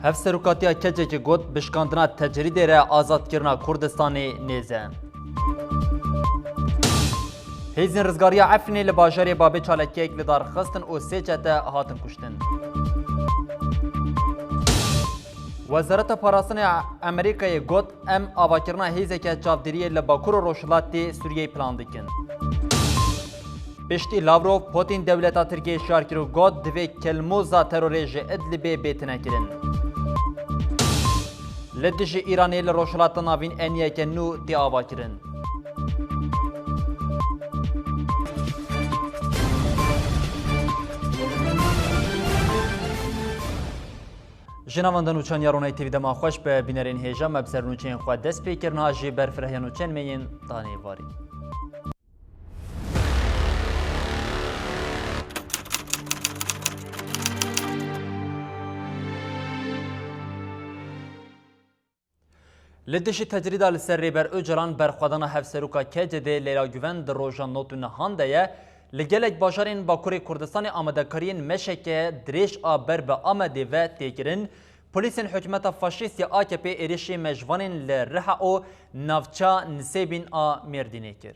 هف سروکاتیا کجه که گوت بشکاندنا تجرید را آزاد کرنا کردستانی نیزه. هیزن رزگاریا عفنی لباجاری بابی چالکیک لدار خستن و سیچته هاتن کشتن. وزارت پاراسن امریکای گوت ام آواکرنا هیزه که چافدریه لباکور و روشلاتی سوریه پلان دکن. پشتی لاوروف پوتین دولتا ترکیه شارکرو گوت دوی کلموزا تروریج ادلبه بیتنه کرن. لدش ایرانی لروشلات ناوین انیه که نو تی آوا کرن. جنواندن و چند یارونای تیوی دما خوش به بینرین هیجا مبسر نوچین خواه دست پیکرنا جی برفرهیانو چند مین دانه واری. لدش تجرید لسر ریبر اوجران برخوادان هفسروکا کجده لیلا گوون در روژان نوتون هانده لگلک باشارین باکوری کردستان آمدکارین مشکه دریش آبر به آمده و تیگرین پولیسین حکومت فاشیستی AKP ایریشی مجوانین لرحا او نافچا نسیبین مردینه کر.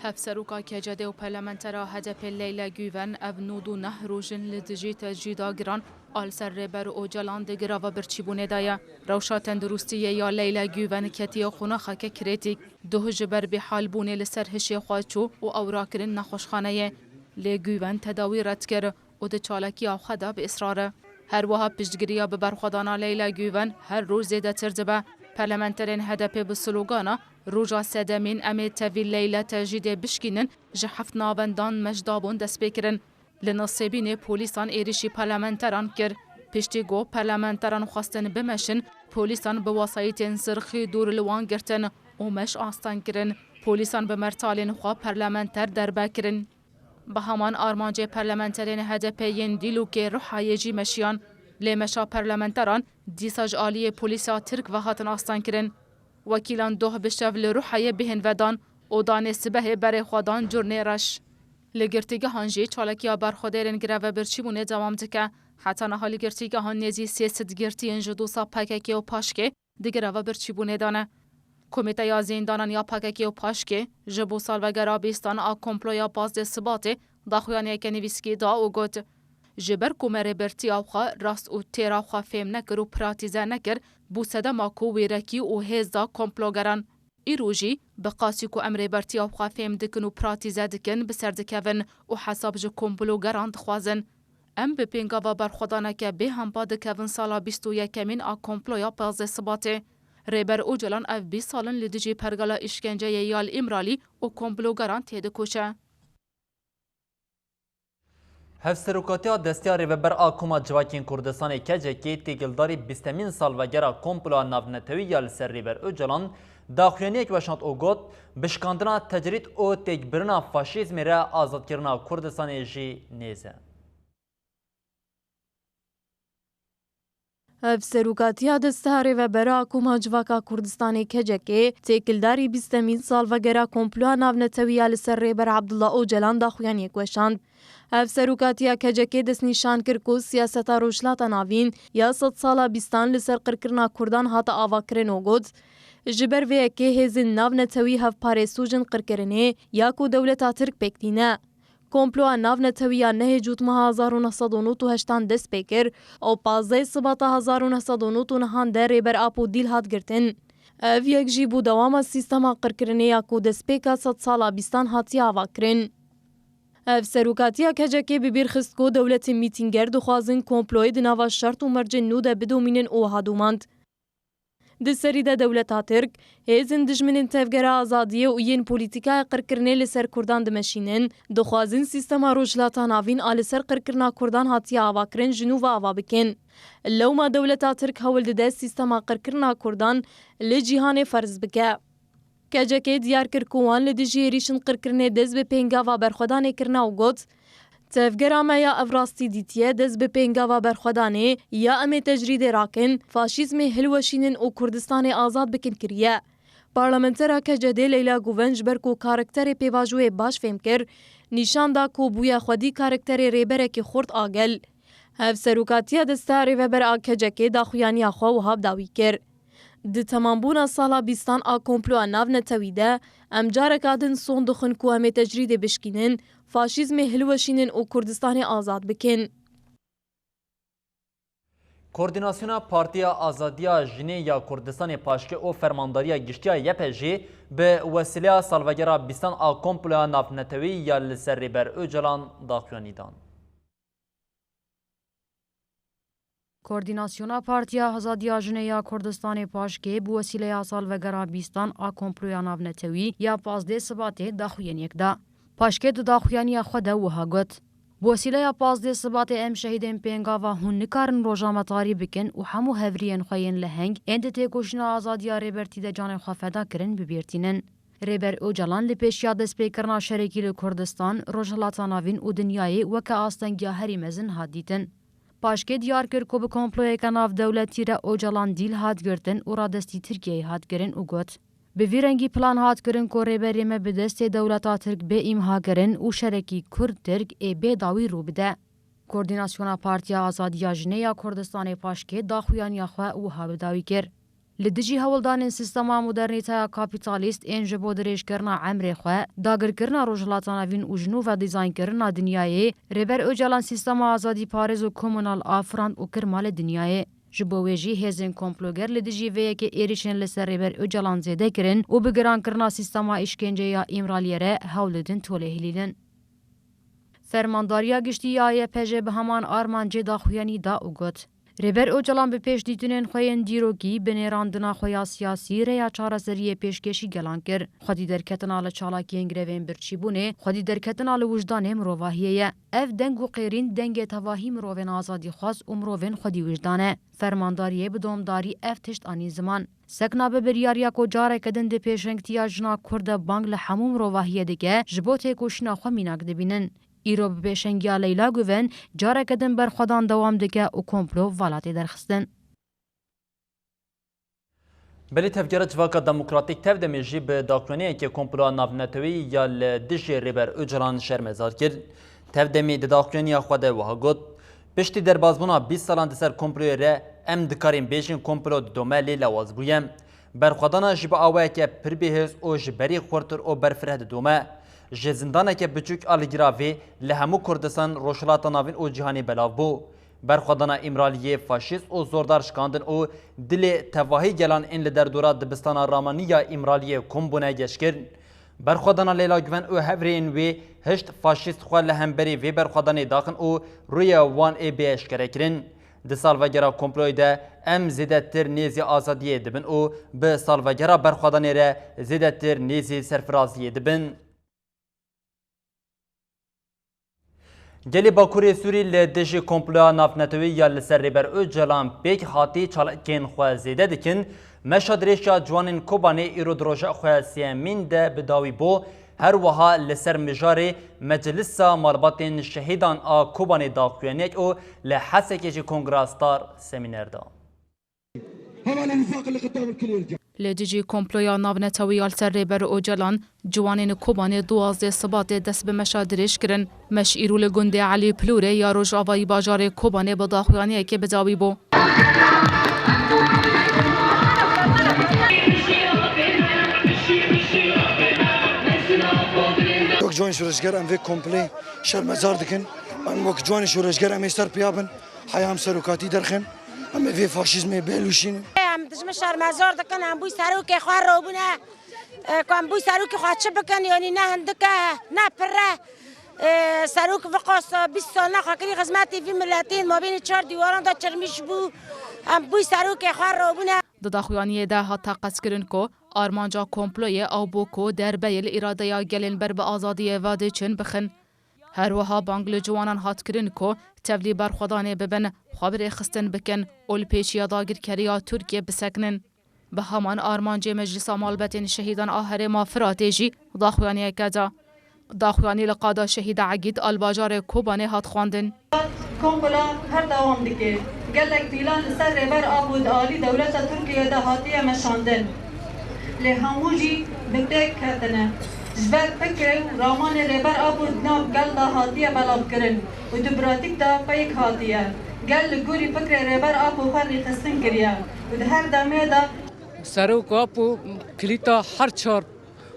هفسروکا کجده و پارلمانترا هدف لیلا گوون ابنود و نهروژن لدجی تجریدا گران آل سر ریبر او جلان دگرا و برچیبونه دایا روشا تندرستیه یا لیلا گوون کتیا خونا خاک کریتیک دو جبر به حال بونه لسر هشی خواچو و اورا کرن نخوشخانه لی گوون تداوی رد کر و ده چالکی آو خدا به اصراره هر وها پشتگیریا به برخودانا لیلا گوون هر روز زیده ترزبه پارلمانترین هدف به سلوگانا روجا سدمین امی تاویل لیلا تجیده بشکینن جحفت ناوندان مجدابون دست بکرن لنصیبین پولیسان ایریشی پارلمانتران کر پشتی گو پارلمانتران خواستن بمشن پولیسان به وسایط سرخی دور لوان گرتن و مش آستان کرن پولیسان به مرتالین خواه پارلمانتر در بکرن به همان آرمانج پارلمانترین هدف ین دیلو که روحایجی مشیان لیمشا پارلمانتران دیساج آلی پولیسا ترک و هاتن آستان کرن وکیلان دوه بشتو لروحای بهن ودان و دان سبه بر خودان جرنه رش لگرتیگه هانجی چالکیا برخودرین گروه برچیبونه دوام دکه حتی نها لگرتیگه هان نیزی سیست گرتی انجدوسا پاککی و پاشکه دیگروه برچیبونه دانه کمیته یا زیندانان یا پاککی و پاشکه جبو سال و گرابیستان آ کمپلویا بازده ثباته داخویان یک نویسکی دا و گوت جبر کمره برتی آوخا راست و تیر آوخا فهم نکر و پراتیزه نکر بو سدما کو ویرکی و هزدا کمپلوگران ایروژی به قاسی کو امر برتی آوخا فهم دکن و پراتیزه دکن بسر دکون و حساب جو کمپلوگران دخوازن ام به پینگا و برخودانه که به هم با دکون سالا 21 من آ کمپلویا پازده ثباته ریبر او جلان اف 20 سالن لدیجی پرگالا اشکنجه یال امرالی و کمپلوگران تیده کوچه. هفسروکاتیا دستیاری و بر آکوما جواکین کردستان کجه که تیگلداری 20 سال و گرا کمپلو ناونتوی یال سر ریبر او جلان داخلینی یک وشانت او گوت بشکاندنا تجرید او تیگبرنا فاشیزمی را آزاد کرنا کردستان جی نیزه. هفسروکاتیا دستیاری و بر آکوما جواکا کردستان کجه که تیگلداری 20 سال و گرا کمپلو ناونتوی یال سر ریبر عبدالله او جلان داخلینی یک وشانت هفسروکاتیا کجکی دست نیشان کر کو سیاستا روشلاتا ناوین یا 100 سالا بیستان لسر قرکرنا کردان هاتا آوا کرن و گود جبر وی که هزین ناو نتوی هف پاره سوجن قرکرنه یا کو دولتا ترک بکتینه کمپلو ناو نتوی یا نه جوت مها 1998 دست بکر او 15 سباتا 1999 نهان در ریبر آپو دیل هات گرتن او یک جیبو دوام سیستما قرکرنه یا کو دست بکا 100 سالا بیستان هاتی آوا کرن هفسروکاتیا کجکی ببیر خست کو دولت میتینگر دخوازن کمپلوی دناوا شرط و مرج نوده بدومینن او هادوماند. دسریده دولتا ترک هیزن دجمنین تفگره آزادیه و این پولیتیکای قرکرنه لسر کردان دمشینن دخوازن سیستما روشلاتا ناوین آل سر قرکرنا کردان هاتی آوا کرن جنوب آوا بکن. لو ما دولتا ترک هول ده سیستما قرکرنا کردان لجیهان فرض بکه. کجکی دیار کر کوان لدیجی ریشن قرکرنه دز به پینگا و برخودانه کرنا و گوت تفگرامه یا افراستی دیتیه دز به پینگا و برخودانه یا امی تجرید راکن فاشیزم هلوشینن و کردستان آزاد بکن کریه. پارلمانترا کجده لیلا گوونج بر کو کارکتر پیواجوی باش فهم کر نشان دا کو بویا خودی کارکتر ریبره که خورد آگل هفسروکاتیا دستاری و بر آکجکی داخویانی خو و هاب داوی کرد. د تمامبونا سالا بیستان آ کمپلو ناو نتویده ام جارکاتن سون دخن کو هم تجرید بشکینن فاشیزم هلوشینن و کردستان آزاد بکن. کوردیناسیون پارتیا آزادیا جنی یا کردستان پاشکه او فرمانداریا گشتیا یپجی به وسیله سالوگرا بیستان آ کمپلو ناو نتوی یا لسر ریبر اوجلان داخویانیدان. کوردیناسیونا پارتیا آزادیا جنیا کردستان پاشکه بو وسیله سالوگرا بیستان آ کمپلو ناو نتوی یا 15 سبات داخوین یکدا. پاشکه داخویانی خود وها گوت. بو وسیله 15 سبات ام شهیدین پنگا و هون نکارن روزامتاری بکن و همو هورین خوین لهنگ اند تکوشنا آزادیا ریبرتی د جان خفدا کرن ببیرتینن. ریبر اوجلان لپیشیا دسپیکرنا شرکی لکردستان روجلاتاناوین و دنیای وکا آستنگیا هری مزن هادیتن. پاشکه دیار کر کو به کمپلوی کناف دولتی را اوجلان دیل هاد گرتن و را دستی ترکیه هاد گرن و گوت. به ویرنگی پلان هاد کرن کو ریبری ما به دست دولتا ترک به امها کرن و شرکی کرد ترک ای به داوی رو بده. کوردیناسیونا پارتیا آزادیا جنیا کردستان پاشکه داخویانی خواه و ها بداوی کرد. لدجی هولدان سیستما مدرنیتا کاپیتالیست انج بودریش کرنا عمر خواه داگر کرنا روجلاتاناوین و جنو و دیزاین کرنا دنیای ریبر اوجلان سیستما آزادی پارز و کمونال آفراند و کرمال دنیای جبویجی هزین کمپلوگر لدجی وی که ایریشن لسر ریبر اوجلان زیده کرن و بگران کرنا سیستما اشکنجه یا امرالیره هولدن توله هلیلن. فرمانداریا گشتی آیه پجه به همان آرمانجه داخویانی دا اوگوت. ریبر اوجلان به پیش دیتنین خوین دیروگی بنیراندنا خویا سیاسی ریا چارەسەریە پێشکەشی گەلان کرد. خودی دەرکەتنا لە چالاکیên grevên birçîbûnê، خودی دەرکەتنا لە wijdanê mirovahiyê. Ev deng û qêrîn dengê tevahî mirovên azadî xwaz û mirovên xwedî wijdan e. Fermandariyê bi domdarî ev tişt anî ziman. Sekna bi biryariya ku careke din di pêşengtiya jina Kurd de bang li hemû mirovahiyê dike ji bo têkoşîna xwe mînak dibînin. ایرو به پیشنگیا لیلا گوون جاره کدن بر خودان دوام دکه و کمپلو والاتی درخستن. بلی تفجیر جواکا دموکراتیک تف دمیجی به داکرانیه که کمپلو نافنتوی یا لدجی ریبر اوجلان شرمزار کرد. تف دمی داکرانیه خوده وها گود. پشتی در بازبونا 20 سالان دسر کمپلوی ره ام دکارین بیشین کمپلو دومه لی لواز بویم. برخودانا جب آوه که پر بیهز او جبری خورتر او برفره دومه. جزندانه که بچوک آلگراوی لهمو کردستان روشلاتا ناوین او جهانی بلاو بو. برخودانا امرالیه فاشیست او زوردار شکاندن او دل تواهی گلان این لدر دورا دبستان رامانی یا امرالیه کمبونه گشکر. برخودانا لیلا گوین او هفرین وی هشت فاشیست خواه لهمبری وی برخودانی داخن او روی وان ای بیش کرکرین. د سالوگرا کمپلوی ده ام زیدتر نیزی آزادیه دبن او به سالوگرا برخودانی ره زیدتر نیزی سرفرازیه دبن. گلی باکوری سوری لدجی کمپلویا نافنتوی یا لسر ریبر اوجلان پیک خاطی چالکین خواه زیده دکن مشادریشا جوانین کوبانی ایرو دروژه خواه سیامین ده بداوی بو هر وها لسر مجاری مجلس مالباتین شهیدان آ کوبانی داخوینیک او لحسکیجی کنگراستار سمینر دا. لدجی کمپلویا ناونتوی آلسر ریبر اوجلان جوانین کوبانی 12 سبات دست به مشادرش کرن مش ایرول گنده علی پلوره یا روش آوایی باجار کوبانی با داخویانی که بداوی بو. وقت جوان شورشگر ام وی کمپلی شرمزار دکن ام وقت جوان شورشگر ام ایستر پیابن حیام سروکاتی درخن ام وی فاشیزم بلوشین دشمن شرمزار دکن ام بوی سروک خوار رو بونه کام بوی سروک خواه چه بکن یعنی نه هندکه نه پره سروک وقاس 20 سال نخواهی خدمتی فی ملتین ما بین 4 دیواران دا چرمیش بو ام بوی سروک خوار رو بونه داخویانی ده ها تاقص کرن کو آرمانجا کمپلوی او بوکو در بیل اراده یا گلین بر به آزادی واده چن بخن. هر وها بانگل جوانان هات کرن کو تبلی برخودانه ببن خبر خستن بکن اول پیچیا داگر کریا ترکیه بسکنن. به همان آرمانجا مجلس مالبتین شهیدان آهر ما فراتیجی داخویانی کدا. داخویانی لقادا شهید عگید الباجار کوبانه هات خواندن. کمپلا هر دوام دیگه گلک دیلان سر ریبر آبود آلی دولت ترکیه ده هاتیه مشاندن. لهموجی بده کردنه. جبر فکر رامان ریبر آبود ناب گل ده هاتیه بلاب کرن و دبراتیک ده پیک هاتیه. گل گوری فکر ریبر آب و خاری خستن کریا و ده هر دامه دا سروک آب و کلیتا هر چهار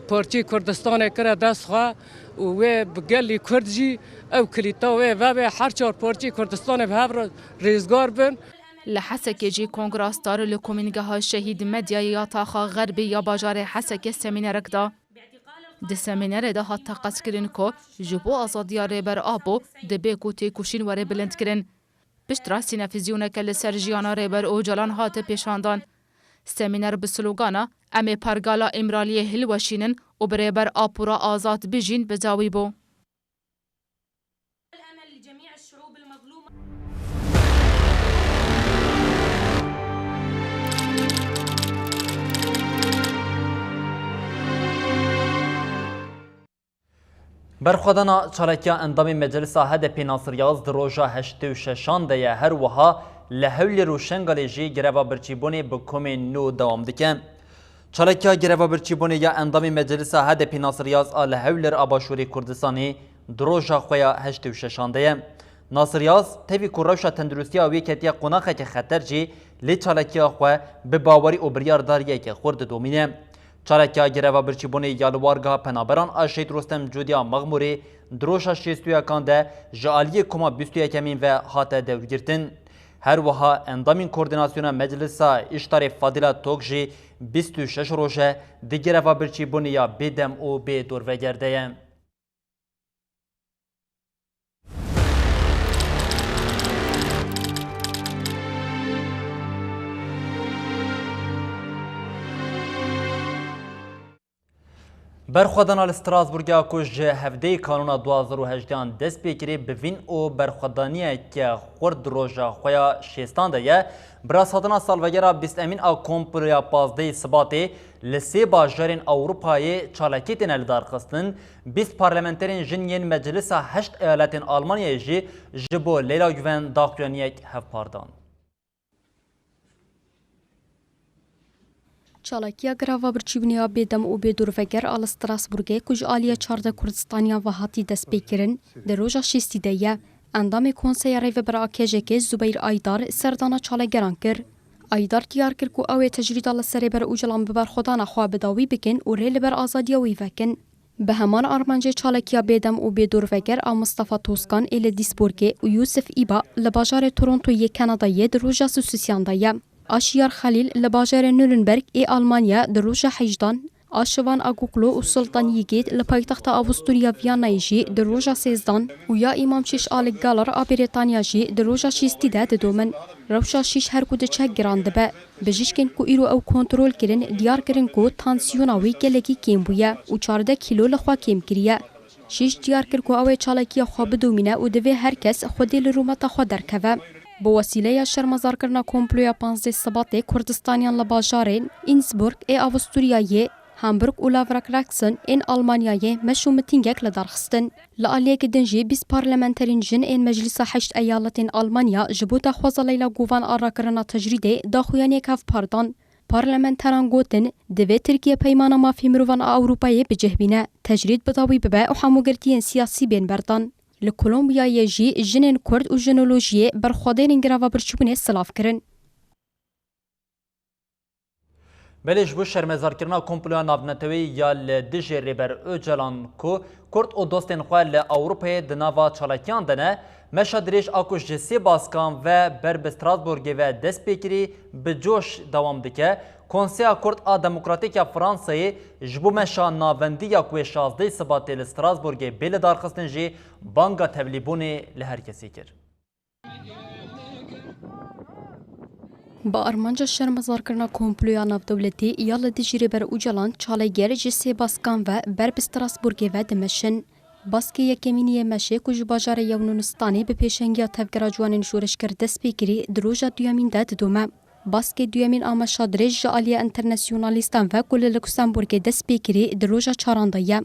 پارچه کردستان کرده دست خواه و بگلی کردجی او کلیتا و هر چهار پارچه کردستان به هر ریزگار بن لحسك جي كونغراستار لكومينغها شهيد مديا يا طاخا غربي يا باجار حسك سمينارك دا د سمينار ده هات قسكرين كو جبو ازاديا ريبر ابو دبيكو تيكوشين وري بلند كرين بشترا سينافيزيونا كل سرجيانا ريبر او جلان هات پیشاندان سمينار بسلوغانا امي پرگالا امراليه هلوشينن و بريبر آپورا آزاد بجين بزاوي بو برخوادنا چالکیا اندامی مجلس هدف ناصریاز در روژا 86 ده هر وها لحول روشنگالی جی گروا برچیبونی بکومی نو دوام دکن. چالکیا گروا برچیبونی یا اندامی مجلس هدف ناصریاز آل حول آباشوری کردستانی در روژا خویا 86 ده. ناصریاز تیوی کوروشا تندرستی آوی کتیا قناخه که خطر جی لی چالکیا خواه به باوری و بریارداریه که خورد دومینه. چالکیا گروا برچیبونی یالوارگاه پنابران آشید رستم جودیا مغموری دروشا شیستویا کانده جالی کما بیستویا کمین و هاته دور گرتن. هر وها اندامین کوردیناسیون مجلسا اشتار فاضله توکجی 26 روشه دی گروا برچیبونی یا بیدم و بی دور و گرده. برخوادانا لستراسبورگا کج هفته کانونا 2018 دست بکری بوین او برخوادانیه که خورد روژا خویا شیستان ده براساتنا سالوگرا 20 امین او کمپلیا 15 سباته لسی باجارین اوروپای چالکیتین الدار خستن 20 پارلمنترین جنین مجلس 8 ایالتین آلمانیه جی جبو لیلا گوین داخلانیک هف پاردان. چالاکیا گراوا برچیبنیا بیدم و بیدورفگر آل استراسبورگه کج آلیا 14 کردستانیا و هاتی دست بیکرن در روژا شیستی ده اندام کنسیه ریو برا کجکه زبیر آیدار سردانا چالگران کر. آیدار دیار کر که اوه تجرید آل سری بر اوجلان ببر خودانا خواه بداوی بکن و ریل بر آزادیاوی وکن. به همان آرمانجه چالکیا بیدم و بیدورفگر آ مصطفى توسکان ایل دیسبورگه و یوسف ایبا لباجار تورنتوی کانادایه در روژا سوسیسیان ده. آشیار خلیل لباجر نورنبرگ ای آلمانیا در روژ 18 آشوان آگوکلو و سلطان یگید لپایتخت آوستوریا ویانا جی در روژ 13 و یا امام شش آل گالر آبریتانیا جی در روژ 16 دومن روژ 6 هر کود چه گراند به بجیشکن کو ایرو او کنترل کرن دیار کرن کو تانسیوناوی گلگی کم بویا و 14 کیلو لخوا کم کریه. شش دیار کر کو او چالکی خواب دومینه و دوی هر کس خودی لرومتا خود درکوه. با وسیله شرمزار کردن کمپلویا 15 سباته کردستانیان لباجارین اینسبورگ ای آوستوریایی هامبورگ و لاورکراکسن این آلمانیایی مشو متینگک لدرخستن لعلیک دنجی 20 پارلمنترین جن این مجلس 8 ایالتین آلمانیا جبوتا خوزا لیلا گوان آرا کردن تجریده داخویانی کف پاردان پارلمنتران گوتن دوی ترکیه پیمان مافی مروان اوروپایی بجهبینه تجرید بداوی ببه و حموگرتین سیاسی بین بردان. لکولومبیا یجی جنین کرد و جنولوژیه برخوادین گراوا برچوبونه سلاف کرن. بلیش بو شرمزار کرنا کمپلویا نابنتوی یا لدیجی ریبر اوجلان کو کرد و دوستین خواه لأوروپای دناوا چالکیان دنه مشا دریش آکوش جسی باسکان و برب استراسبورگی و دست بکری بجوش دوام دکه کنسیا کرد آ دموکراتیک فرانسایی جبو مشا ناوندی یا کوی 16 سباتی لستراسبورگی بیل دارخستن جی بانگا تولیبونی لهر کسی کر. با ارمانجا شرمزار کرنا کمپلویا ناو دولتی یا لدیجی بر اوجلان چالگر جسی باسکان و برب استراسبورگی و دمشن. باسکی یکمینی مشه کج باجار یونانستانی به پیشنگی تفکر جوانین شورش کرد دست بگیری دروژا دویامین داد دومه. باسکی دویامین آمشا درج جالی انترناسیونالیستان و کل لکسامبورگ دست بگیری دروژا چاراندایه.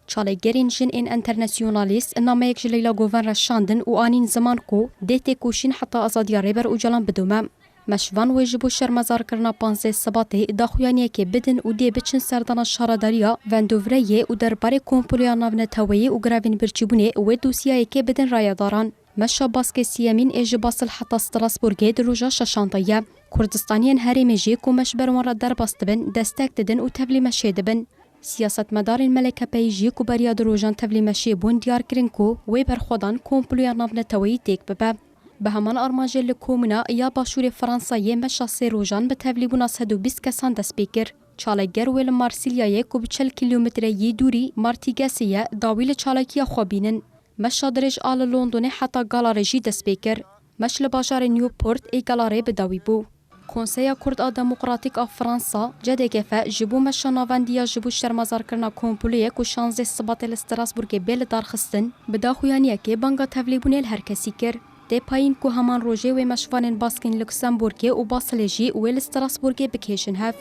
چالگرین جن این انترناسیونالیست نامه یک جلیلا گوون رشاندن و آنین زمان کو دیت کوشین حتی آزادی ریبر اوجلان بدومه. مشوان ویجبو شرمزار کرنا 15 سباته داخویانیه که بدن و دی بچن سردان شاراداریا وندووریه و درباره کمپلویا ناونتویی و گراوین برچیبونه و دوسیایی که بدن رایداران. مشا باسك سيامين ايجي باصل حتى ستراسبورغ دروجا ششانطية كردستانيين هاري مجيك ومشبر ورا درباستبن دستاك ددن وتبلي مشيدبن سياسة مدار الملكة بيجيك وبريا دروجان تبلي مشيبون ديار كرينكو ويبر خودان كومبلويا نابنتوي تيك بباب بهمان ارماجل لكومنا يا باشور فرنسا مشا سيروجان بتبلي بوناس هدو بيس كسان دسبيكر چالکگر ویل مارسیلیای کو به 40 کیلومتر یی دوری مارتیگاسیه داویل چالکیا خوابینن مش درج آل لندن حتی گالارجی دسپیکر مش لباشار نیوپورت ای گالاری بداوی بو کنسیا کرد دموکراتیک اف فرانسا جدکفه جبو مش ناوندیا جبو شرمزار کرنا کومپلیه کو 16 سبات استراسبورگ بیل دارخستن بداخویانیه که بانگا تولیبونیل هر کسی کر ده پایین کو همان روژه و مشوانن باسکین لوکسمبورگ و باسلجی ویل استراسبورگ بکیشن هف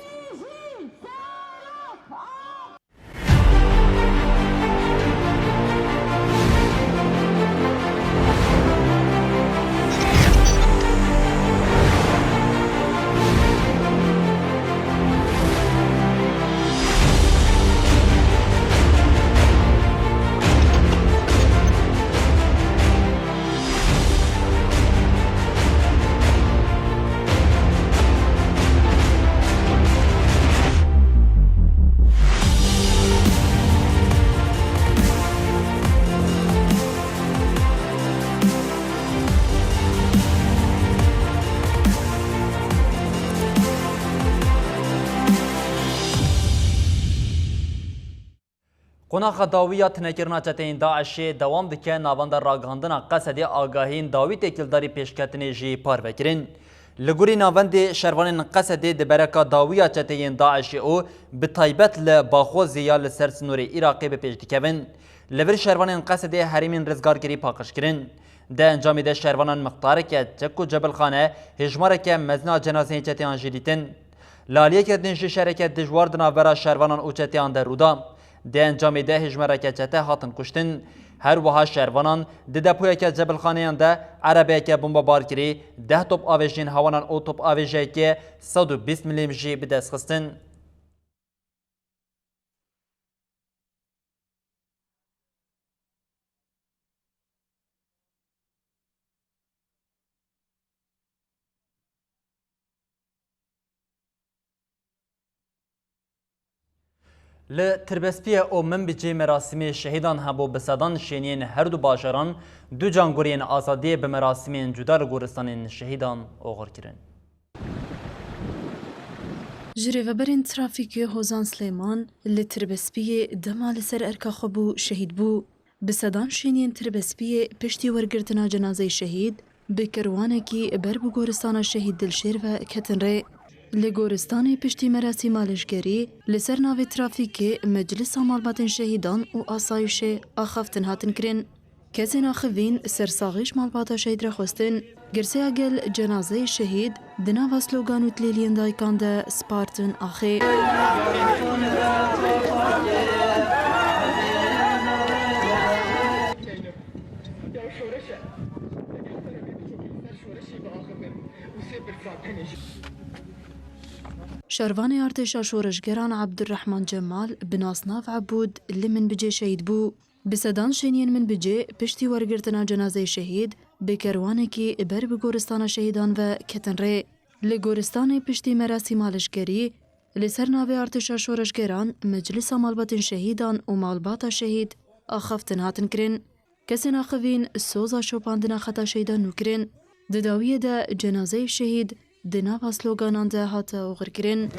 قناخ داویه تنکرنا چتین داعش دوام دکه ناوند راگاندنا قصد آگاهین داوی تکیلداری پیشکتنی جی پار بکرین لگوری ناوند شروان قصد دبرکا داویه چتین داعش او بتایبت لباخوزی یا لسرسنوری عراقی به پیش دکوین لور شروان قصد حریمین رزگارگری پاکش کرین ده انجامی ده شروانان مقدار که چکو جبل خانه هجماره که مزنا جنازه چتیان جدیدن لالیه کردن شرکت دجوار دناورا شروانان او چتیان در رودا ده انجام ده هجمره که چته هاتن کشتن هر وها شروانان ده دپویا که جبل خانیان ده عربه که بمبا بار کری 10 توپ آویجین هوانان او توپ آویجه که 120 میلیم جی به دست خستن لتربسپیه او من بجی مراسمی شهیدان هبو بسدان شینین هر دو باجران دو جانگورین آزادی به مراسمین جدا لگورستان شهیدان اوغر کرن. جریوبرین ترافیکی هوزان سلیمان لتربسپیه دمال سر ارکا خبو شهید بو بسدان شینین تربسپیه پشتی ورگرتنا جنازه شهید بکروانه کی بر بو گورستان شهید دلشیر و کتن ری لگورستان پشتی مراسی مالشگری لسر ناو ترافیکی مجلس مالباتن شهیدان و آسایش آخفتن هاتن کرن کسی ناخوین سرساغیش مالباتا شهید را خوستن گرسه اگل جنازه شهید دنا و سلوگان و تلیلین دایکان ده سپارتن آخی شروان ارتشا شورشگران عبدالرحمن جمال بناسناف عبود اللي من بجي شهید بو بسدان شینین من بجي پشتی ورگرتنا جنازه شهید بکروانه کی بر بگورستان شهیدان و کتن ری لگورستان پشتی مراسی مالشگری لسر ناوی ارتشا شورشگران مجلس مالبات شهیدان و مالبات شهید آخفتن هاتن کرن کسی ناخوین سوزا شوپاندنا خطا شهیدان نکرن دداویه ده جنازه شهید دنا و سلوگانان ده هاتا اوغر کرن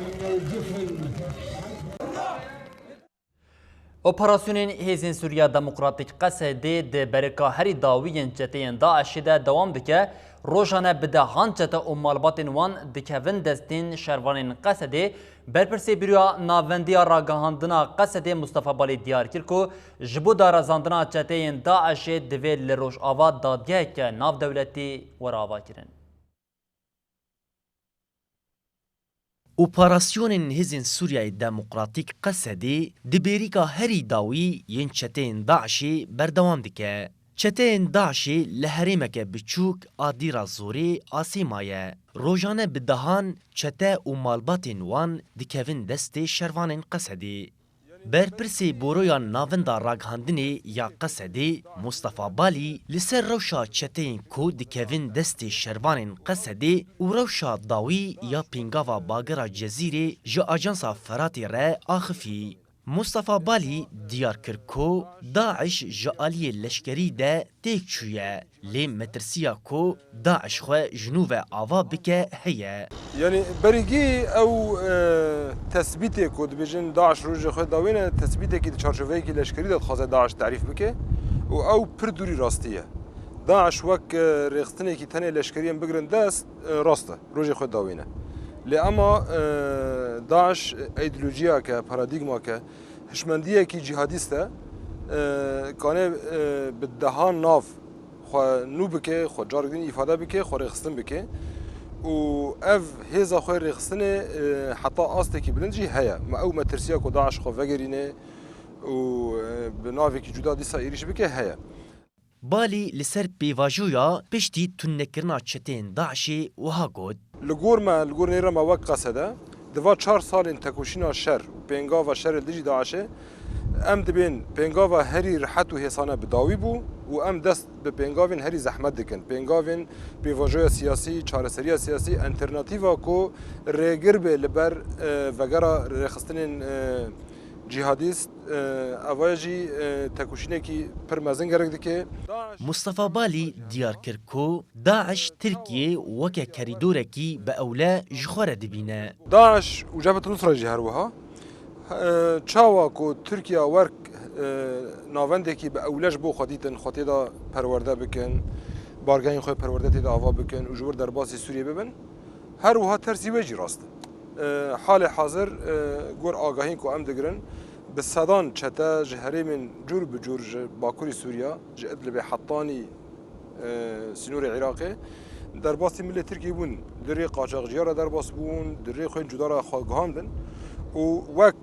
اپراسیونین هیزین سوریا دموکراتیک قصدی ده برکا هری داویین چتین داعشی ده دوام دکه روشانه بده هان چته و مالباتین وان دکوین دستین شروانین قصدی برپرسی بیریا ناوندیا راگاهاندنا قصدی مصطفی بالی دیار کرکو جبو دارازاندنا چتین داعشی دویل لروش آوا دادگه که ناو دولتی وراوا کرن. اپراسیونên hêzên Sûriyayê Demokratîk Qesedê di bêrîka herî dawî yên çeteyên Daişê berdewam dike. Çeteyên Daişê li herêmeke biçûk a Dîra Zorê asê maye. Rojane bi dehan çete û malbatên wan dikevin destê şervanên Qesedê. برپرسی بورویا ناوندا راگهاندنی یا قصدی مصطفى بالی لسر روشا چتین کو دکوین دستی شروانین قصدی و روشا داوی یا پینگاوا باگرا جزیره جا آجانسا فراتی ره آخفی. مصطفى بالی دیار کرکو داعش جالی لشکری ده تیک چویه لی مترسیا کو داعش خو جنوب آوا بکه هیه. يعني بريجي او تثبيتي كود بيجن داعش روج خود داوينه تثبيتي كي تشارجوي كي لشكري ده خاصه داعش تعريف بك او بردوري راستيه داعش وك ريختني كي تاني لشكريين بقرن داس راسته روج خود داوينه لاما داعش ايديولوجيا ك باراديغما ك هشمنديه كي جهاديسته كان بالدهان ناف خو نو بك خو جارگدين ifade بك خو ريختن بك و اف هيزا خوي ريخسنه حتى استكي بلنجي هيا ما او ما ترسيا كو داعش خو فغرينه و بنافيك جدا ديسا ايريش بك هيا بالی لسر پیواجویا پشتی تونکرنا چتین داعشی وها گود. لغور نيرا ما وقت قصده دوا 4 سال تكوشينا شر بينغا و شر دجي داعشه ام دبين بينغا و هري رحت و حسانه بداوي بو و ام دست به بينغاوين هري زحمت دکن بينغاوين بيواجويا سياسي چارەسەریya سياسي الترناتيفا کو ريگر به لبر وگرا رخصتنين جهاديست اواجي تكوشينه کی پر مزن گرگ دکه. مصطفى بالی دیار کرکو داعش ترکیه وکه کریدوره کی به اولا جخوره دبینه. داعش و جبهة النصرة جهروها چاوا کو ترکیه ورک ناوندکی به اولش بو خدیتن خطیدا پرورده بکن بارگاین خو پرورده تیدا آوا بکن و جور در باسی سوریه ببن هر وها ترسی وجی راست حال حاضر گور آگاهین کو ام دگرن به صدان چتا جهری من جور بجور باکوری سوریا جد لبه حطانی سنور عراقی در باسی ملی ترکی بون دری قاچاقچیا را در باس بون دری خوین جدا را خواهاندن و وک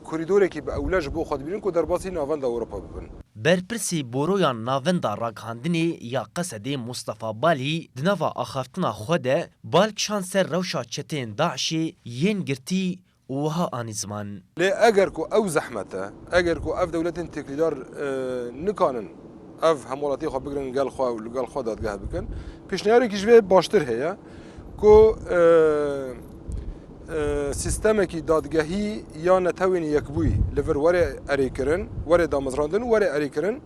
کوریدوری که به اولش بو خود بیرون کو در باسی ناوند اروپا ببن. برپرسی بورویا ناوندا راگهاندنی یا قصدی مصطفى بالی دنوا آخافتنا خوده بالکشان سر روشا چتین داعشی ین گرتی وها آن زمان. لی اگر کو او زحمته اگر کو اف دولتین تکلیدار نکانن اف همولاتی خو بگرن گل خو و گل خو دادگاه بکن پیشنهادی که جوی باشتر هيا کو سیستمی که دادگاهی یا نتوانی یکبوی لور وره اریکرن وره دامزراندن وره اریکرن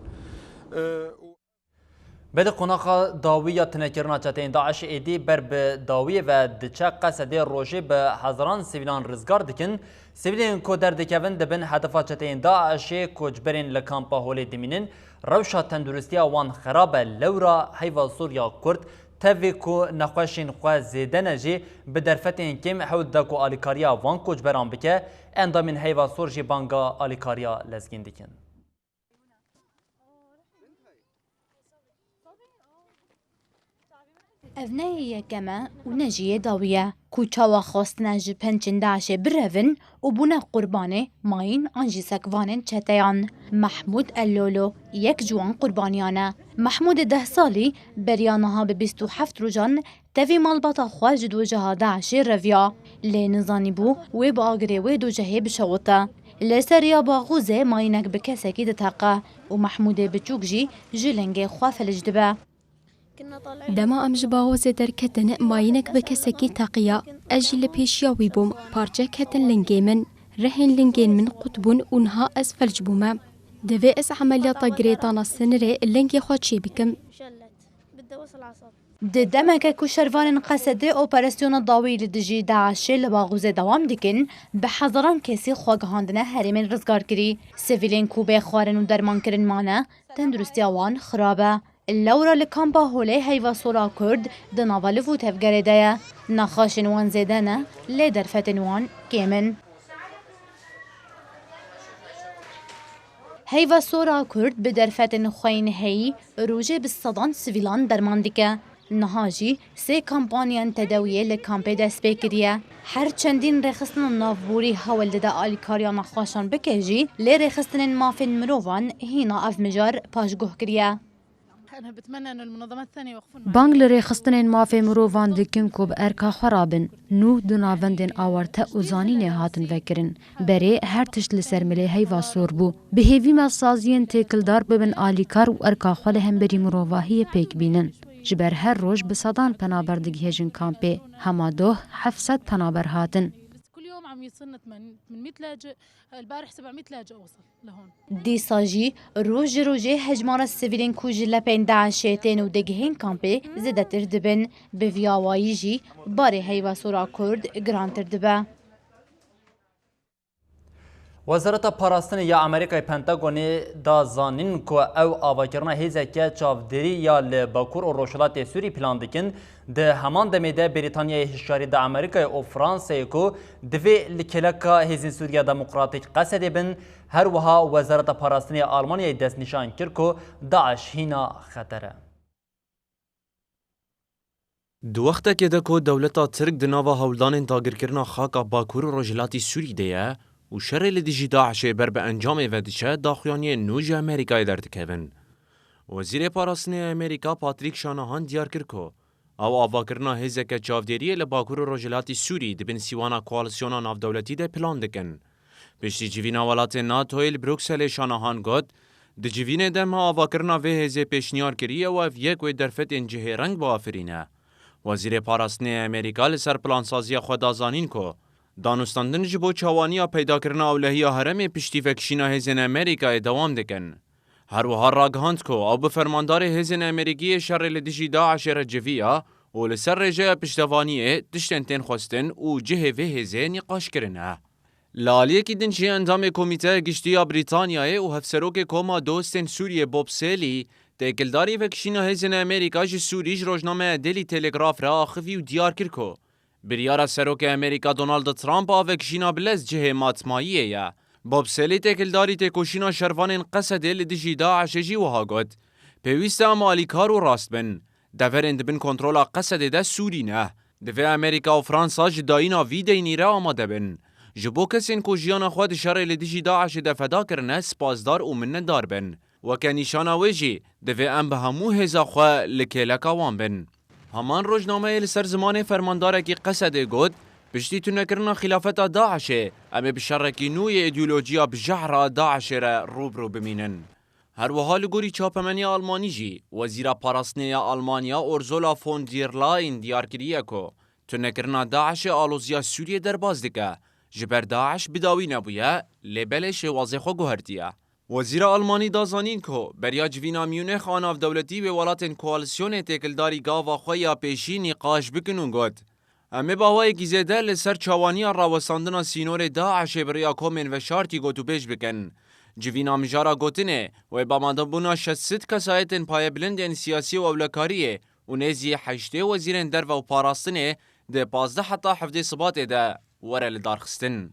بد قناخ داویه تنکرنا چتین داعش ایدی بر به داویه و دچه قصده روژه به هزاران سیویلان رزگار دکن سیویلین کو در دکوین دبن هدفا چتین داعش کوچبرین لکامپا هولی دمینن روشا تندرستیا وان خرابه لورا حیوا سوریا کرد تاوی کو نخوشین خواه زیده نجی به درفتین کم حود دا کو آلیکاریا وان کوچبران بکه اندامین حیوا سور جی بانگا آلیکاریا لزگین دکن. evneyê yekeme û nejiyê dawiye ku çawa xwastina ji pençên Daişê birevin û bûne qurbanê mayîn an jî sekvanên çeteyan. Mehmûd Ellolo yek ji wan qurbaniyan e. Mehmûdê 10 salî beriya niha bi 27 rojan tevî malbata xwe ji doceha Daişê reviya. Lê nizanîbû wê bi agirê wê docehê bişewite. Li seriya Baxûzê mayînek bi kesekî diteqe û Mehmûdê biçûk jî ji lengê xwe felij dibe. دما ام جباغوزه درکتن ماینک به کسکی تقیا اجل پیشیا وی بوم پارچه کتن لنگی من رهن لنگین من قطبون اونها از فلج بومه دوی از عملیات گریتانا سنره لنگی خود چی بکم د دمکه کو شروان قصده اپراسیون داوی لدجی داعش لباغوزه دوام دکن به هزاران کسی خواگهاندنه هریمن رزگار کری سیویلین کو به خوارن و درمان کرن مانه تندرستی آوان خرابه لورا لکامپا هولی هیوا سورا کرد دناوالی و تفگره دیا نخاشن وان زیدنه لی درفتن وان کیمن. هیوا سورا کرد به درفتن خوین هی روژه بستادان سویلان درمان دیکه. نهاجی سه کامپانیان تداویه لکامپه دست بکریه. هر چندین رخصتن نافبوری حول داده آلیکاریا نخاشان بکجی لی رخصتن مافین مروان هینا اف مجار پاشگوه کریه. أنا بتمنى إنه المنظمات الثانية يوقفون. بانگ لری خستنین مافی مروان دکن کوب ارکا خرابن نو دناوندن آورته اوزانی هاتن وکرن بری هر تشت لسرمله هیوا سور بو به هیوی مسازین تکلدار ببن آلیکار و ارکا خال هم بری مروواهی پیک بینن جبر هر روز به صدان پنابردگی هجن کامپی هما دوه 700 پنابر هاتن. كل يوم عم يوصلنا 800 لاجئ، البارح 700 لاجئ وصل لهون. دیساجی روز هجمار سیویلین کوج لپین داعشیتین و دگهین کامپی زده تر دبن به ویاوایی جی باره هیوا سورا کرد گرانتر دبه. وزارت پاراستن یا امریکای پنتاگونی دا زانین کو او آواکرنا هیزکه چاودری یا لباکور و روشلات سوری پلان دکن ده همان دمیده بریتانیای هشاری دا امریکای و فرانسه کو دوی لکلکا هیزین سوریا دموکراتیک قصد بن هر وها وزارت پاراستن آلمانیای دست نشان کرد کو داعش هینا خطره. دو وقتا که ده که دولتا ترک دناوا هولدان داگرکرنا خاکا باکور و روشلاتی سوری ده و شر لدیجی داعش بر به انجام ودیشه داخوانی نوج امریکای دردکهون. وزیر پاراستن امریکا پاتریک شانهان دیار کرد که او آواکرنا هزک چاودری لباکور روجلاتی سوری دبن سیوانا کوالسیونا ناف دولتی ده پلان دکن. پشتی جوینا ولات ناتویل بروکسل شانهان گد ده جوین دم آواکرنا و هزه پیشنیار کریه و یک و درفت انجه رنگ با آفرینه. وزیر پاراستن امریکا لسر پلانسازی خود آزانین که دانستاندن جبو چوانیا پیدا کرنا اولهی هرم پشتی فکشینا هزین امریکای دوام دکن. هر و هر راگهاند کو او به فرماندار هزین امریکی شر لدیجی داعش رجویا و لسر رجای پشتوانیه تشتنتین خواستن و جه و هزه نقاش کرنه. لالیه کی دنچی اندام کمیته گشتیا بریتانیای و هفسروک کوما دوستن سوریه بوب سیلی تکلداری فکشینا هزین امریکا جی سوریج روزنامه دلی تلگراف را آخوی و دیار کرکو. بریارا سروک امریکا دونالد ترامپ آوک جینا بلز جه ماتماییه یا. باب سلی تکلداری تکوشینا شروان قصد لدیجی داعش جی وها گد. پیویست امالی کارو راست بن. دفرند بن کنترولا قصد ده سوری نه. دفع امریکا و فرانسا جدایینا ویدینی را آماده بن. جبو کسین کو جیانا خود شر لدیجی داعش دفدا کرنه سپاسدار و منندار بن. وکه نیشانا ویجی دفع ام به همو هزا خواه لکلکا وان بن. همان روزنامه لسر زمان فرمانداره کی قصد گود پشتی تو نکرنا خلافت داعشه اما بشرکی نوی ایدئولوژیا بجهر داعش را روبرو بمینن. هر وحال گوری چاپمنی آلمانی جی وزیر پاراستنی آلمانیا اورزولا فون دیر لاین دیار کریه کو تو نکرنا داعش آلوزیا سوریه در باز دکه جبر داعش بداوی نبویه لبلش واضح خو گوهردیه. وزیر آلمانی دازانین که بریا جوینا میونخ آناف دولتی به ولاتن کوالسیون تکلداری گاوا خویا پیشی نقاش بکنون گد. همه باوای گیزده لسر چوانی راوستاندنا سینور داعش بریا کومن و شارتی گوتو پیش بکن. جوینا مجارا گوتنه و با مادبونا 600 کسایتن پای بلندن سیاسی و اولکاریه و نزی 8 وزیرن در و پاراستنه ده 15 حتی 17 صبات ده ورل دارخستن.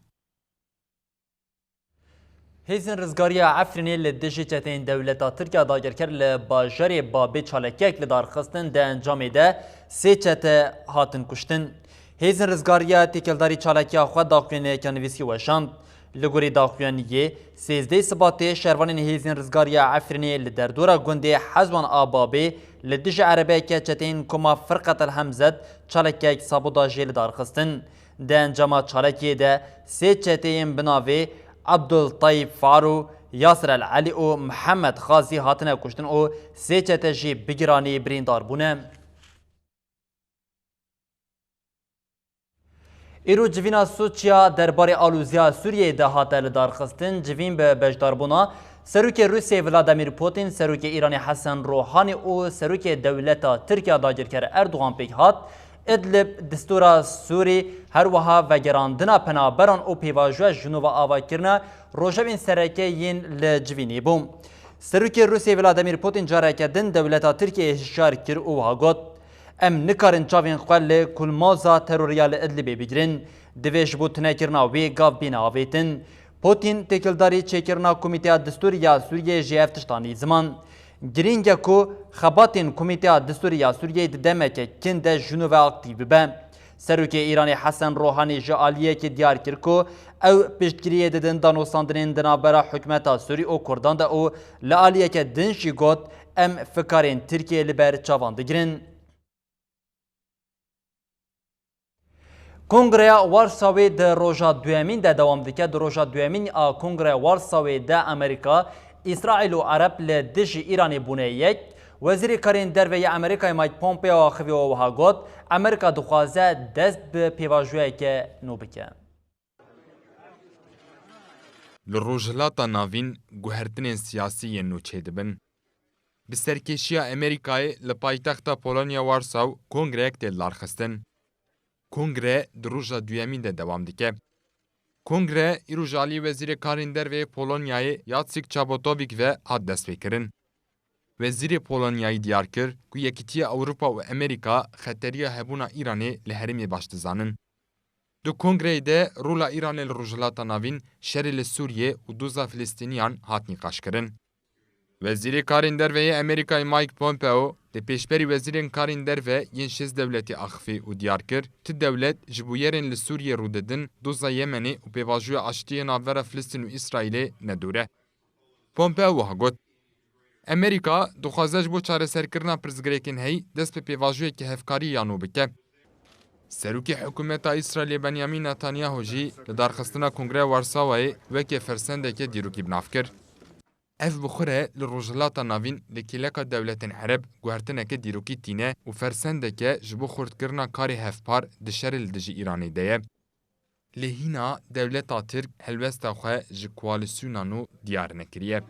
هیزن رزگاری عفرینی لدیجی چتین دولتا ترکیه داگر کرد لباجاری بابی چالکیک لدارخستن ده انجامی ده 3 چت هاتن کشتن. هیزن رزگاری تکلداری چالکی خود داخوینه کنویسی وشاند. لگوری داخوینیه 13 سباته شروان هیزن رزگاری عفرینی لدردورا گنده حزبان آبابی لدیج عربه که چتین کما فرقت الحمزد چالکیک سابوداجی لدارخستن. ده انجام چالکی ده 3 چتین بناوی عبدالطیب فارو، یاسر العلی و محمد خازی هاتنه کشتن و 3 چتجی بگیرانی بریندار بونه. ایرو جوینا سوچیا درباره آلوزیا سوریه ده هاته لدارخستن جوین به بجداربونا سروک روسیه ولادیمیر پوتین، سروک ایرانی حسن روحانی و سروک دولتا ترکیه داگیرکر اردوغان پیک هات ادلب دستورا سوری هر وها و گراندنا پنابران او پیواجوه جنوب آوا کرنا روشوین سرکه ین لجوینی بوم. سروک روسیه ولادیمیر پوتین جارکه دن دولتا ترکیه هشار کر او ها گوت ام نکارن چاوین خوال کلمازا تروریال ادلبی بگیرن دویش بود نکرنا وی گاف بین آویتن. پوتین تکلداری چکرنا کمیته دستوریا سوریه جیف تشتانی زمان گرینگه کو خباتین کمیته دستوریا سوریه دمکه کنده جنوب اکتیو به سروکی ایرانی حسن روحانی جعالیه که دیار کرکو او پشتگیریه ددن دانوستاندنین دنابرا حکمتا سوری او کردان دا او لعالیه که دنشی گوت ام فکارین ترکیه لبر چاوان دگرن. کنگره وارساوی د روژا دویمین ده دوام دکه د روژا دویمین آ کنگره وارساوی ده امریکا اسرائیل و عرب لدج ایرانی بونه یک وزیر کارین دروی امریکای مایک پومپیو آخوی و هاگوت امریکا دخوازه دست به پیواجوه که نو بکه. لروجلاتا ناوین گوهرتنین سیاسی نو چه دبن. بسرکشیا امریکای لپایتخت پولونیا وارساو کنگره یک تل لارخستن. کنگره دروژا دویمین ده دوام دکه. کنگره ایروژالی وزیر کارین دروی پولونیای یاتسیک چابوتوویک و هات دست بکرن. وزیر پولونیایی دیار کر که یکیتی اوروپا و امریکا خطری هبونا ایرانی لحرمی باشد زانن. دو کنگره ده رولا ایران لروجلاتا ناوین شری لسوریه و دوزا فلسطینیان هات نقاش کرن. وزیر کارین دروی امریکای مایک پومپیو ده پیشبری وزیرین کارین دروی ین شز دولتی اخفی و دیار کر تی دولت جبویرین لسوریه رو ددن دوزا یمنی و پیواجوی عشتی ناور فلسطین و اسرائیل ندوره. پومپیو ها گوت امریکا دخوازش بو چاره سرکرنا پرزگریکن هی دست به پیواجوی که هفکاری یانو بکه. سروکی حکومت اسرائیل بنیامین نتانیاهو جی لدارخستنا کنگره وارساوی وکی فرسنده که دیروکی بناف کرد. اف بخوره لروجلاتا ناوین لکیلکا دولتن عرب گوهرتنه که دیروکی تینه و فرسنده که جبو خورد کرنا کاری هفپار دشر لدجی ایرانی دیه. لهینا دولتا ترک هلوستا خواه جکوالسیونانو دیار نکریه.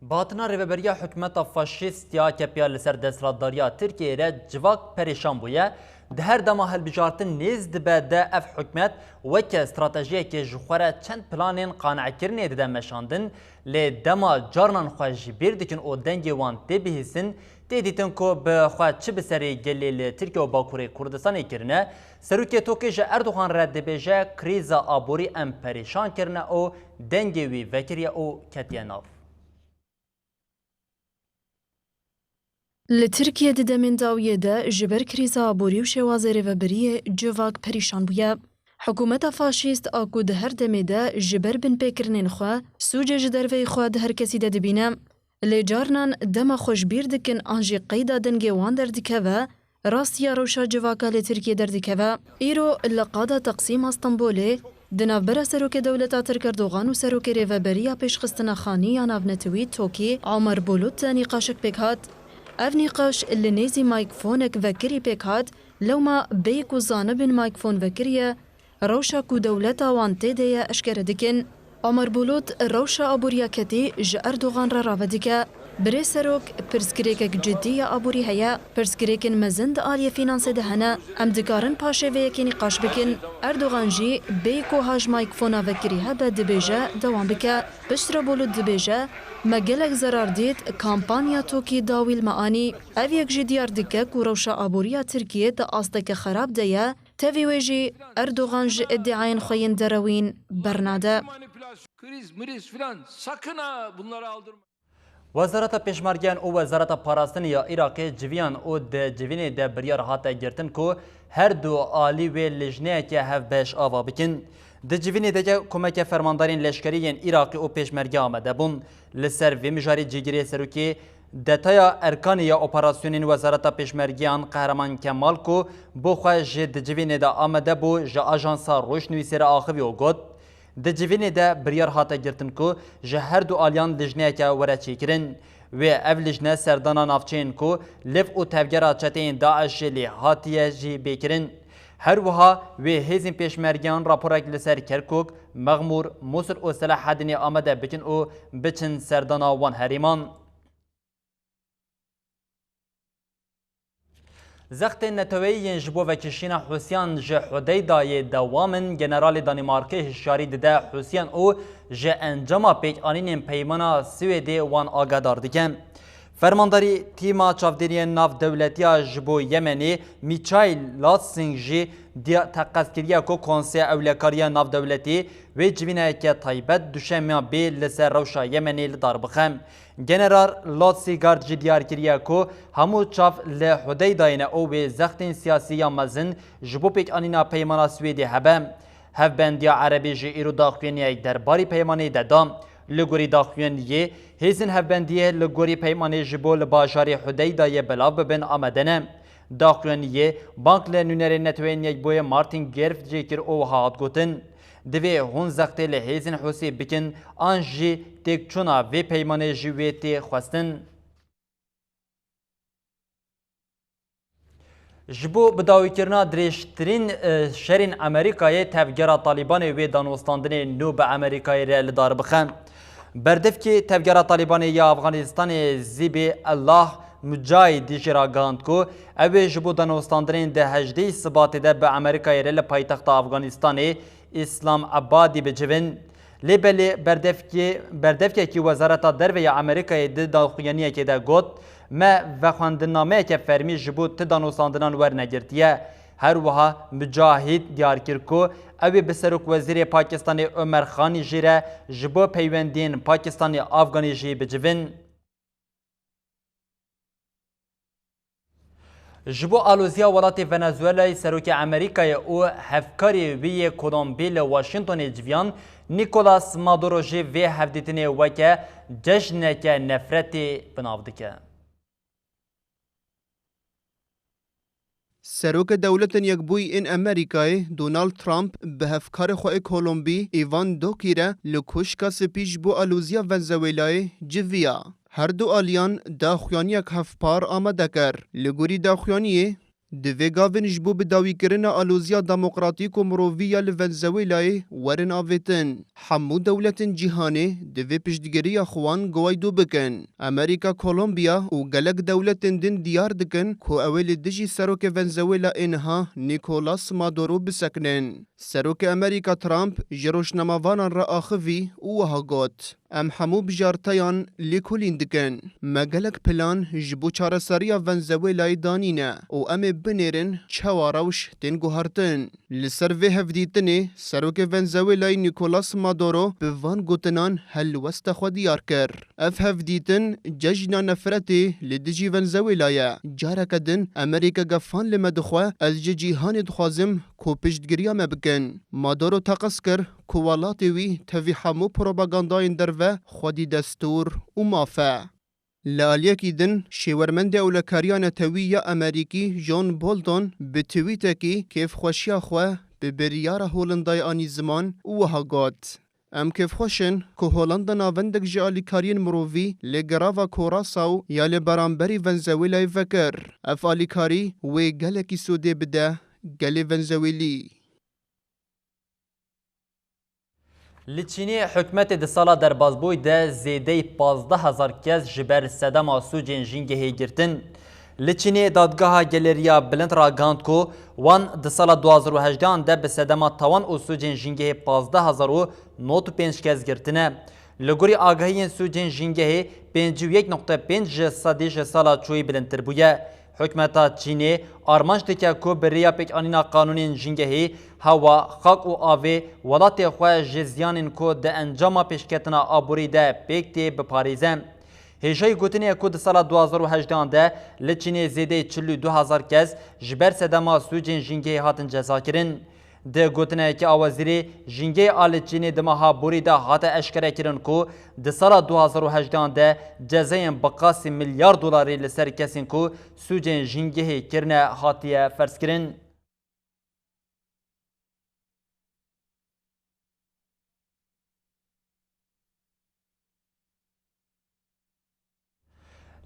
باتنا ریوبریا حکومت فاشیست یا کپیا لسر دستراداریا ترکیه را جواک پریشان بویه ده هر دما هلبجارتن نیز دبه ده اف حکومت وکه استراتژیه که جخوره چند پلانین قانع کرنه ده مشاندن لی دما جارنان خواه جبیر دکن او دنگی وان تی بهیسن تی دیتن که به خواه چه بسری گلی لی ترکیه و باکوری کردستانی کرنه سروکی توکی جه اردوغان رد بیجه کریزا آبوری ام پریشان کرنه او دنگی وی وکریه او کتیه ناف. لترکیه ده من داویه ده جبر کریزا آبوری و شوازه ریوبریه جواک پریشان بویه. حکومت فاشیست آکو ده هر دمه ده جبر بن پیکرنین خواه سوجه جدروی خواه ده هر کسی ده دبینه. لجارنان دما خوش بیر دکن آنجی قیدا دنگی وان در دکه و راستیا روشا جواکا لترکیه در دکه و ایرو لقادا تقسیم استنبوله دنابرا سروک دولتا ترک اردوغان و سروک ریوبریه پیشخستنا خانی یا نافنتوی توکی عمر بولوت نقاشک بکهات. اف نقاش اللي نيزي مايكفونك وكري بيكات لو ما بيكو زانبن مايكفون وكريه روشا كو دولتا وان تيديا اشكر دكن عمر بولوت روشا ابوريا كتي ج اردوغان راوديكا بري سروك برسكريكك جدية ابوري هيا برسكريكن مزند آلية فينانسي دهنا ام دكارن باشي ويكي نقاش بكن اردوغان جي بيكو هاج مايكفونا وكريها بدبيجا دوام بكا بشترا بولوت دبيجا مجلك زرار ديت كامبانيا توكي داوي المعاني أفيك جديار دكك وروشا أبوريا تركيا دا أصدك خراب ديا تفي ويجي أردوغان جي ادعاين خوين دروين برناده وزارت پیشمرگیان او وزارت پاراستن یا عراق جویان او د جوینه د بریار هاته گرتن کو هر دو عالی و لجنه که هف بش آوا بکن د جوینه د کمک فرماندارین لشکریین عراقی او پیشمرگی آمده بون لسر و مجاری جگیری سروکی دتایا ارکانی یا اپراسیونین وزارت پیشمرگیان قهرمان کمال کو بو خواه د جوینه د آمده بو جا آژانسا روشنویسر آخوی او گد د جوینه ده بریار هاته گرتن کو جه هر دو آلیان لجنه که وره چیکرن و اف لجنه سردانا نافچین کو لف او تفگرا چتین داعش لی هاتیه جی بیکرن هر وها و هیزین پیشمرگیان راپورک لسر کرکوک مغمور موسر او سلاح حدنی آمده بکن او بچن سردانا وان هریمان زخت نتوی جبو و کشین حسین جه حدیدای دوامن جنرال دانمارک هشیاری ده حسین او جه انجام پیک آنین پیمانا سویدی وان آگادار دیگن فرمانداری تیما چاودێریە ناو دەولەتیە ji bo Yemenê Michail Latsing jî teqezkiriya ku Konseya Ewlekariya Navdewletî wê civîneyeke taybet duşemiya bê li ser rewşa Yemenê li dar bixem. General Latsingard jî diyar kiriye ku hemû çav li Hudeydayê û wê zextên siyasî ya mezin ji bo pêkanîna peymana Swêdê hebe. Hevbendiya Erebê jî îro daxuyaniyek derbarî peymanê de da. Li gorî daxuyaniyê hêzin hevbendiyê li gorî peymanê ji bo li bajarê Hudeydayê belav bibin amade ne. Daxuyaniyê bank li nûnerê netewên Yekboyê Martin Gerv jê kir û hat gotin. Divê hûn zextê li hêzin Husê bikin an jî têkçûna vê peymanê ji wê tê xwestin. Ji bo bidawîkirina dirêjtirîn şerên Amerîkayê tevgera Talîbanê wê danostandinê nû bi Amerîkayê re li dar bixem. Berdevkê tevgera Talîbanê ya Afganistanê Zîbê Allah Mücahidî jî ragihand ku ew ê ji bo danostandinên di hejdeyî Sibatê de bi Amerîkayê re li paytexta Afganistanê İslamabadî bicivin. Lêbelê berdevkekî Wezareta Derve ya Amerîkayê di daxuyaniyekê de got me vexwendinameyeke fermî ji bo ti danostandinan wernegirtiye. Her wiha Mücahid diyar kir ku ew ê bi Serokvezîrê Pakistanê Ömer Xanî jî re ji bo peywendiyên Pakistanê Afganî jî bicivin. Ji bo alozîya welatê Venezuelayê Serokê Amerîkayê û hevkarê wî yê Kolombî li Washingtonê civiyan Nicolas Maduro jî vê hevdîtinê weke cejneke nefretê binav dike. Serokê dewletên Yekbûyî ên Amerîkayê Donald Trump bi hevkarê xwe ê Kolombî Ivan Duque re li kuşka spî ji bo alozîya Venezuelayê civiya. Her du aliyan daxuyaniyek hevpar amade kir. Li gorî daxuyaniyê divê gavên ji bo bidawîkirina alozîya demokratîk û mirovî ya li Venezuelayê werin avêtin. Hemû dewletên cîhanê divê piştgiriya xwan Guaidó bikin. Amerîka, Kolombiya û gelek dewletên din diyar dikin ku ew ê li dijî Serokê Venezuela êniha Nicolas Maduro bisekinin. Serokê Amerîka Trump ji rojnamavanan re axivî û wiha got. Em hemû bijarteyan lêkolîn dikin. Me gelek plan ji bo çareseriya Venezuelayê danîne û em ê binêrin çawa rewş tên guhartin. Li ser vê hevdîtinê Serokê Venezuelayê Nicolas Maduro bi van gotinan helwesta xwe diyar kir. Ev hevdîtin cejna nefretê li dijî Venezuelayê. Careke din Amerîka gefan li me dixwe ez ji cîhanê dixwazim ku piştgiriya me bikin. Maduro teqez kir ku welatê wî tevî hemû propagandayên derve xwedî destûr û mafe. Li aliyekî din şêwermendê ewlekariya netewî ya Amerîkî John Bolton bi twîtekî kêfxweşiya xwe bi biryara Holandayê anî ziman û wiha got. Em kêfxweşin ku Holanda navendek ji alîkariyên mirovî lê gerava Curaçao ya li beramberî Venezuelayê vekir. Ev alîkarî wê gelekî Sûdê bide gelê Venezuelî. Li Çînê hikûmetê di sala derbasbûyî de zêdeyî 15,000 kes ji ber sedema sûcên jîngehê girtin. Li Çînê dadgeha geleriya bilind ragihand ku wan di sala 2018 de bi sedema tawan û sûcên jîngehê 15,095 kes girtine. Li gorî agahiyên sûcên jîngehê 51.5 ji sedî ji sala çûyî bilindtir bûye. Hikûmeta Çînê armanc dike ku bi rêya pêkanîna qanûnên jîngehê hewa, xak û avê welatê xwe ji ziyanên ku di encama pêşketina aborî de pêk tê biparêze. Hêjayî gotinê ku di sala 2018 de li Çînê zêdeyî 42,000 kes ji ber sedema sûcên jîngehê hatin cezakirin. Di gotineyekê awazîrê jîngehê a li Çînê di meha borî de hate eşkerekirin ku di sala 2018 de cezayên bi qasî milyar dolarê li ser kesên ku sûcên jîngehê kirine hatiye ferskirin.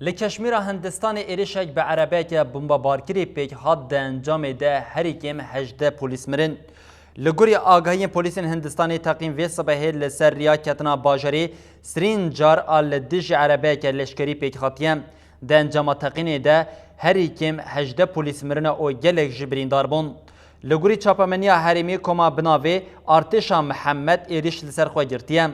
Li Keşmîra Hindistanê êrişek bi erebeyeke bombebarkirî pêk hat di encamê de herî kêm 18 polîs mirin. Li gorî agahiyên polîsên Hindistanê teqîn vê sibehê li ser riya ketina bajarê sirîn car a li dijî erebeyeke leşkerî pêk hatiye. Di encama teqînê de herî kêm 18 polîs mirine û gelek ji birîndar bûn. Li gorî çapemeniya herêmî koma binavê Artêşa Mihemed êriş li ser xwe girtiye.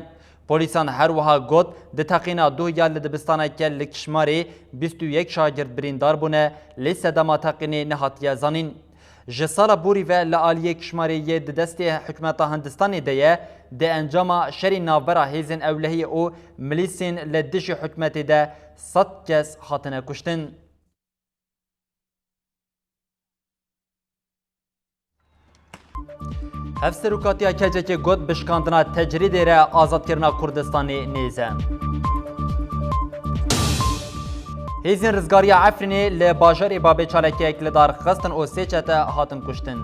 پلیسان هر وها گوت د تقینا دو یا لدبستانه که لکشماری 21 شاگرد بریندار بونه لیسه دما تقینی نهاتیه زانین. جسال بوری و لعالیه کشماری د دست حکمت هندستانی دیه د انجام شری ناورا هیزن اولهی او ملیسین لدش حکمت ده 100 کس خاتنه کشتن. هفسروکاتیا کجک گوت بشکاندنا تجرید را آزاد کرنا کردستانی نیزه. هیزن رزگاری عفرینی لباجر بابی چالکی اکلدار خستن او سیچت هاتن کشتن.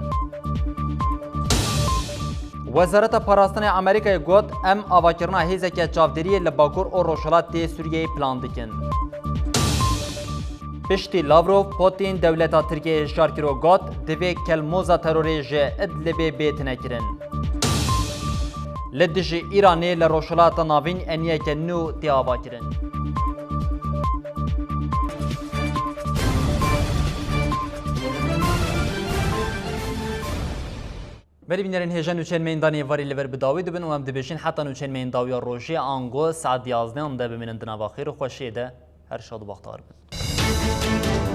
وزارت پاراستن امریکای گوت ام آواکرنا هیزک چاودری لباکور او روشلات سوریه پلان دکن. پشتی لاوروف پوتین دولتا ترکیه اشار کرو گوت دوی کلموزا تروری جه ادلبی بیت نکرن. لدج ایرانی لروشلات ناوین انیه که نو تیاوا کرن. بری بینرین هیجان نوچین میندانی واری لور بداوی دبن و هم دبیشین حتی نوچین مینداوی روشی آنگو ساعت 11 ده بمینن دنوا خیر و خوشیده هر شاد و بختار بن.